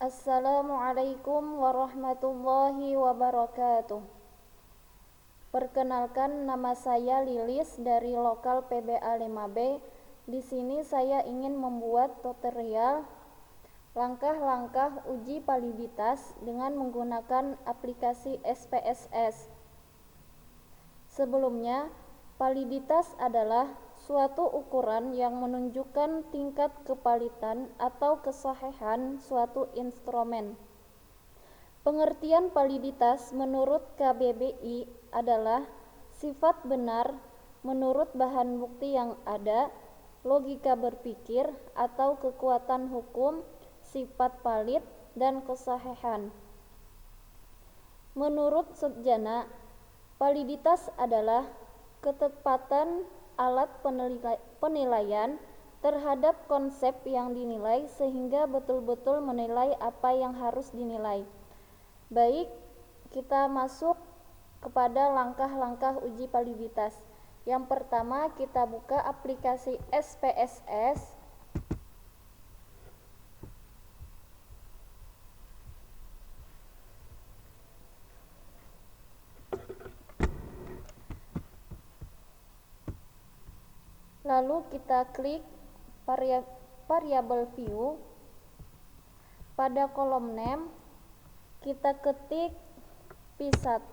Assalamualaikum warahmatullahi wabarakatuh. Perkenalkan, nama saya Lilis dari lokal PBA 5B. Di sini saya ingin membuat tutorial langkah-langkah uji validitas dengan menggunakan aplikasi SPSS. Sebelumnya, validitas adalah suatu ukuran yang menunjukkan tingkat kevalidan atau kesahihan suatu instrumen. Pengertian validitas menurut KBBI adalah sifat benar menurut bahan bukti yang ada, logika berpikir atau kekuatan hukum, sifat valid, dan kesahihan. Menurut Sutjana, validitas adalah ketepatan alat penilaian terhadap konsep yang dinilai sehingga betul-betul menilai apa yang harus dinilai. Baik, kita masuk kepada langkah-langkah uji validitas. Yang pertama, kita buka aplikasi SPSS. Lalu kita klik variable view. Pada kolom name kita ketik P1,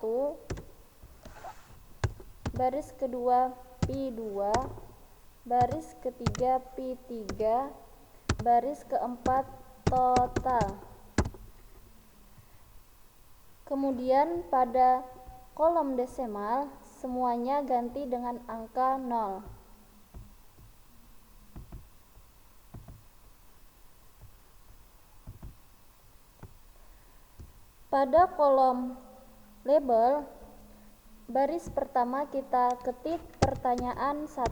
baris kedua P2, baris ketiga P3, baris keempat total. Kemudian pada kolom desimal semuanya ganti dengan angka 0. Pada kolom label, baris pertama kita ketik pertanyaan 1.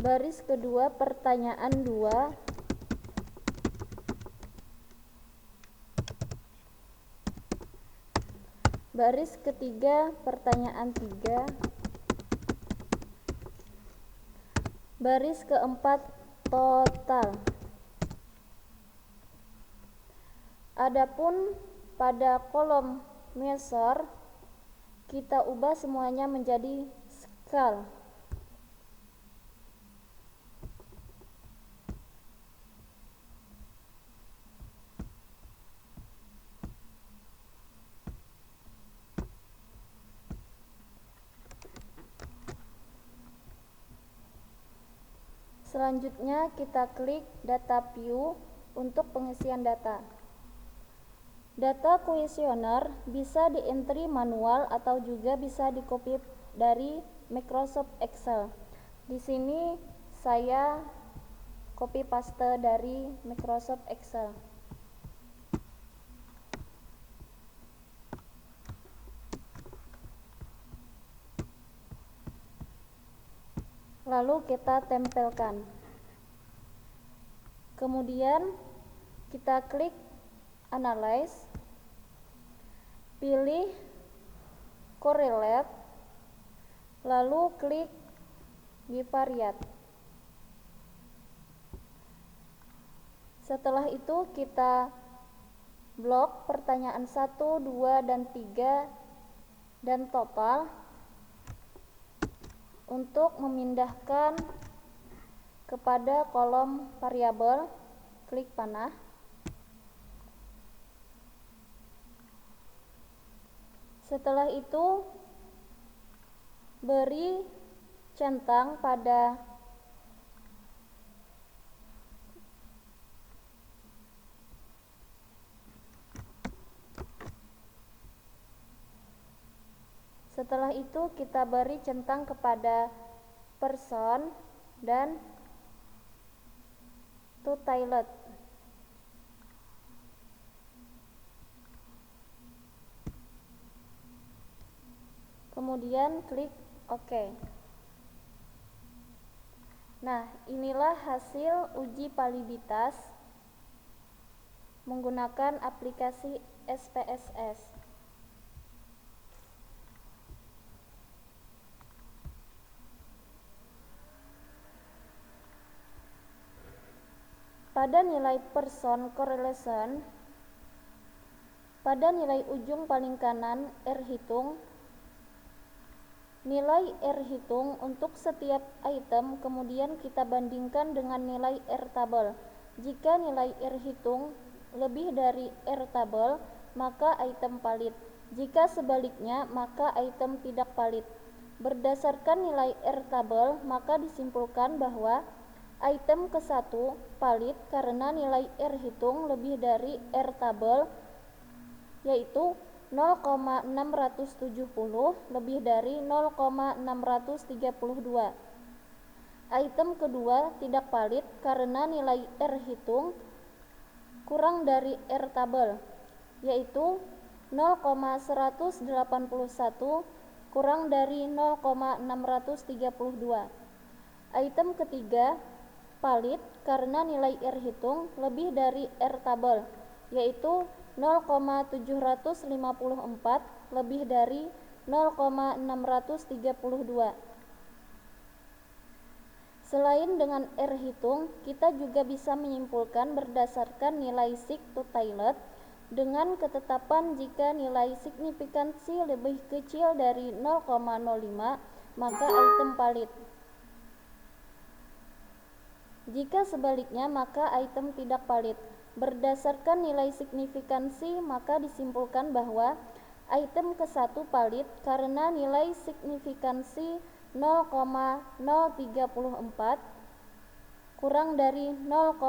Baris kedua pertanyaan 2. Baris ketiga pertanyaan 3. Baris keempat total. Adapun pada kolom measure kita ubah semuanya menjadi scale. Selanjutnya kita klik data view untuk pengisian data. Data kuesioner bisa di-entry manual atau juga bisa di-copy dari Microsoft Excel. Di sini saya copy paste dari Microsoft Excel. Lalu kita tempelkan. Kemudian kita klik analyze, pilih correlate, lalu klik bivariate. Setelah itu kita blok pertanyaan 1, 2, dan 3 dan total untuk memindahkan kepada kolom variabel. Klik panah. Setelah itu beri centang pada Setelah itu kita beri centang kepada person dan to toilet. Kemudian klik OK. Nah, inilah hasil uji validitas menggunakan aplikasi SPSS. Pada nilai person correlation, pada nilai ujung paling kanan R hitung, nilai R hitung untuk setiap item kemudian kita bandingkan dengan nilai R tabel. Jika nilai R hitung lebih dari R tabel, maka item valid. Jika sebaliknya, maka item tidak valid. Berdasarkan nilai R tabel, maka disimpulkan bahwa item ke-1 valid karena nilai R hitung lebih dari R tabel, yaitu 0,670 lebih dari 0,632. Item kedua tidak valid karena nilai R hitung kurang dari R tabel, yaitu 0,181 kurang dari 0,632. Item ketiga valid karena nilai R hitung lebih dari R tabel, yaitu 0,754 lebih dari 0,632. Selain dengan R hitung, kita juga bisa menyimpulkan berdasarkan nilai sig to Taylor dengan ketetapan jika nilai signifikansi lebih kecil dari 0,05, maka item valid. Jika sebaliknya, maka item tidak valid. Berdasarkan nilai signifikansi, maka disimpulkan bahwa item ke-1 valid karena nilai signifikansi 0,034 kurang dari 0,05.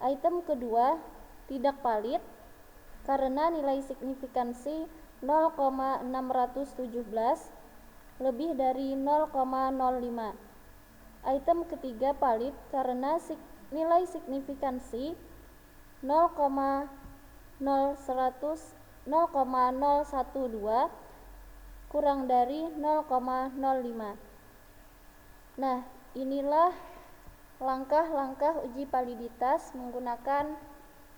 Item kedua tidak valid karena nilai signifikansi 0,617 lebih dari 0,05. Item ketiga valid karena nilai signifikansi 0,012 kurang dari 0,05. Nah, inilah langkah-langkah uji validitas menggunakan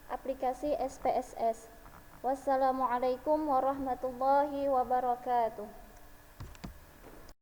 aplikasi SPSS. Wassalamualaikum warahmatullahi wabarakatuh.